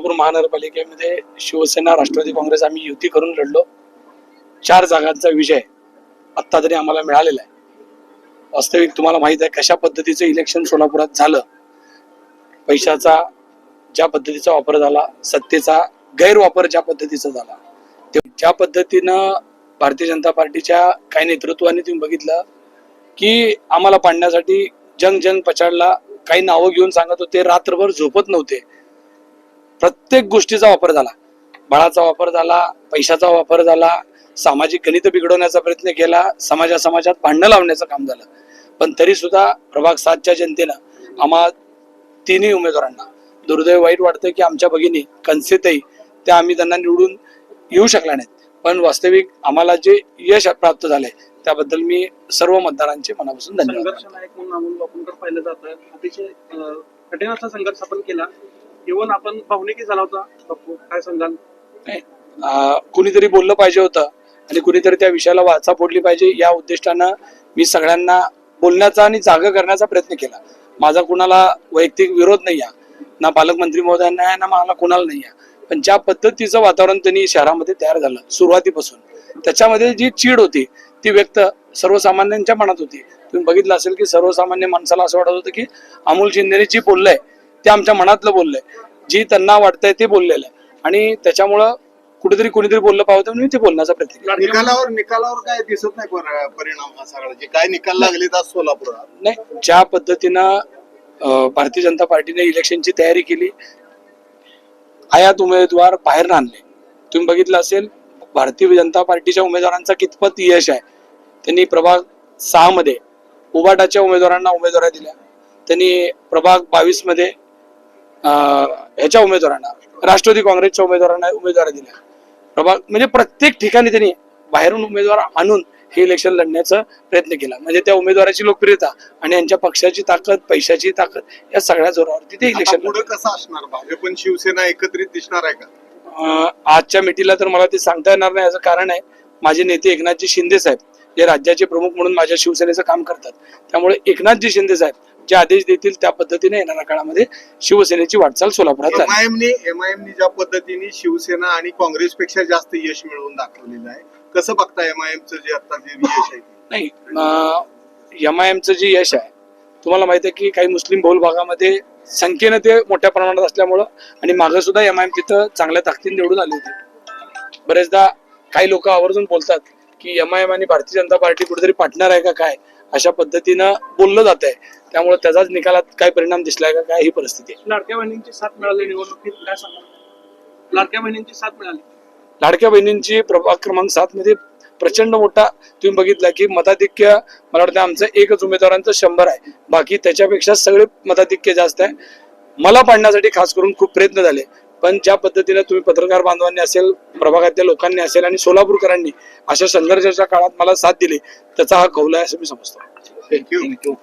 सोलापूर महानगरपालिकेमध्ये शिवसेना राष्ट्रवादी काँग्रेस आम्ही युती करून लढलो. 4 जागांचा विजय आत्ता तरी आम्हाला मिळालेला आहे. वास्तविक तुम्हाला माहित आहे कशा पद्धतीचं इलेक्शन सोलापुरात झालं. पैशाचा ज्या पद्धतीचा वापर झाला, सत्तेचा गैरवापर ज्या पद्धतीचा झाला, ते ज्या पद्धतीनं भारतीय जनता पार्टीच्या काही नेतृत्वाने तुम्ही बघितलं की आम्हाला पाडण्यासाठी जंग जंग पछाडला, काही नावं घेऊन सांगत होते, रात्रभर झोपत नव्हते. प्रत्येक गोष्टीचा वापर झाला, बळाचा वापर झाला, पैशाचा वापर झाला, सामाजिक गणित बिघडवण्याचा प्रयत्न केला, समाजात भांडणं लावण्याचं काम झालं. पण तरी सुद्धा प्रभाग 7च्या जनतेनं आम्हा तिन्ही उमेदवारांना, दुर्दैव वाईट वाटतं की आमच्या भगिनी कनसेताई त्या आम्ही त्यांना निवडून येऊ शकल्या नाहीत. पण वास्तविक आम्हाला जे यश प्राप्त झालंय त्याबद्दल मी सर्व मतदारांचे मनापासून धन्यवाद. संघर्ष नायक म्हणून अमोल बापूंकर पाहिलं जातं. अतिशय कठीण असा संघर्ष आपण केला. इव्हन आपण भावनिकी झाला होता. बापू काय सांगाल? कुणीतरी बोललं पाहिजे होतं आणि कुणीतरी त्या विषयाला वाचा फोडली पाहिजे या उद्दिष्टानं मी सगळ्यांना बोलण्याचा आणि जागा करण्याचा प्रयत्न केला. माझा कुणाला वैयक्तिक विरोध नाही आहे, ना पालकमंत्री महोदयांना आहे, ना मला कुणाला नाही आहे. पण ज्या पद्धतीचं वातावरण त्यांनी शहरामध्ये तयार झालं सुरुवातीपासून, त्याच्यामध्ये जी चीड होती ती व्यक्त सर्वसामान्यांच्या मनात होती. तुम्ही बघितलं असेल की सर्वसामान्य माणसाला असं वाटत होतं की अमोल शिंदेने जी बोललंय ते आमच्या मनातलं बोललंय, जी त्यांना वाटतंय ते बोललेलं आहे. आणि त्याच्यामुळं कुठेतरी कोणीतरी बोललं पाहिजे म्हणून ते बोलण्याचा प्रयत्न केला. निकालावर काय दिसत नाही परिणाम हा सगळा जे काय निकाल लागले आज सोलापुरात? नाही, ज्या पद्धतीनं भारतीय जनता पार्टीने इलेक्शनची तयारी केली, आयात उमेदवार बाहेर आणले. तुम्ही बघितलं असेल भारतीय जनता पार्टीच्या उमेदवारांचा कितपत यश आहे. त्यांनी प्रभाग 6 मध्ये उबाटाच्या उमेदवारांना उमेदवारी दिल्या. त्यांनी प्रभाग 22 मध्ये ह्याच्या उमेदवारांना, राष्ट्रवादी काँग्रेसच्या उमेदवारांना उमेदवारी दिल्या. प्रभाग म्हणजे प्रत्येक ठिकाणी त्यांनी बाहेरून उमेदवार आणून हे इलेक्शन लढण्याचा प्रयत्न केला. म्हणजे त्या उमेदवाराची लोकप्रियता आणि यांच्या पक्षाची ताकद, पैशाची ताकद या सगळ्या जोरावरती ते इलेक्शन. पुढे कसं असणार? भाजप आणि शिवसेना एकत्रित दिसणार आहे का आजच्या मिटिंगला? तर मला ते सांगता येणार नाही. याचं कारण आहे माझे नेते एकनाथजी शिंदे साहेब जे राज्याचे प्रमुख म्हणून माझ्या शिवसेनेचं काम करतात. त्यामुळे एकनाथजी शिंदे साहेब जे आदेश देतील त्या पद्धतीने येणाऱ्या काळामध्ये शिवसेनेची वाटचाल सोलापुरात झाली. एमआयएमनी ज्या पद्धतीने शिवसेना आणि काँग्रेसपेक्षा जास्त यश मिळवून दाखवलेलं आहे, कसं बघता एमआयएमचं जे आता जे यश आहे? नाही, एमआयएमचं जे यश आहे तुम्हाला माहिती आहे की काही मुस्लिम बहुल भागामध्ये संख्येनं ते मोठ्या प्रमाणात असल्यामुळं, आणि मागं सुद्धा एमआयएम तिथं चांगल्या ताकदीने निवडून आली होती. बरेचदा काही लोक आवर्जून बोलतात की एमआयएम आणि भारतीय जनता पार्टी कुठेतरी पार्टनर आहे का काय, अशा पद्धतीनं बोललं जात आहे. त्यामुळे त्याचाच निकालात काय परिणाम दिसलाय का काय ही परिस्थिती आहे. लाडक्या बहिणींची साथ मिळाली निवडणुकीत, काय सांगाल? लाडक्या बहिणींची साथ मिळाली. लाडक्या बहिणींची प्रभाग क्रमांक 7 मध्ये प्रचंड मोठा तुम्ही बघितला की मताधिक्य, मला वाटतं आमचं एकच उमेदवारांचं 100 आहे, बाकी त्याच्यापेक्षा सगळे मताधिक्य जास्त आहे. मला पाडण्यासाठी खास करून खूप प्रयत्न झाले. पण ज्या पद्धतीने तुम्ही पत्रकार बांधवांनी असेल, प्रभागातल्या लोकांनी असेल आणि सोलापूरकरांनी अशा संघर्षाच्या काळात मला साथ दिली, त्याचा हा कौल आहे असं मी समजतो. थँक्यू.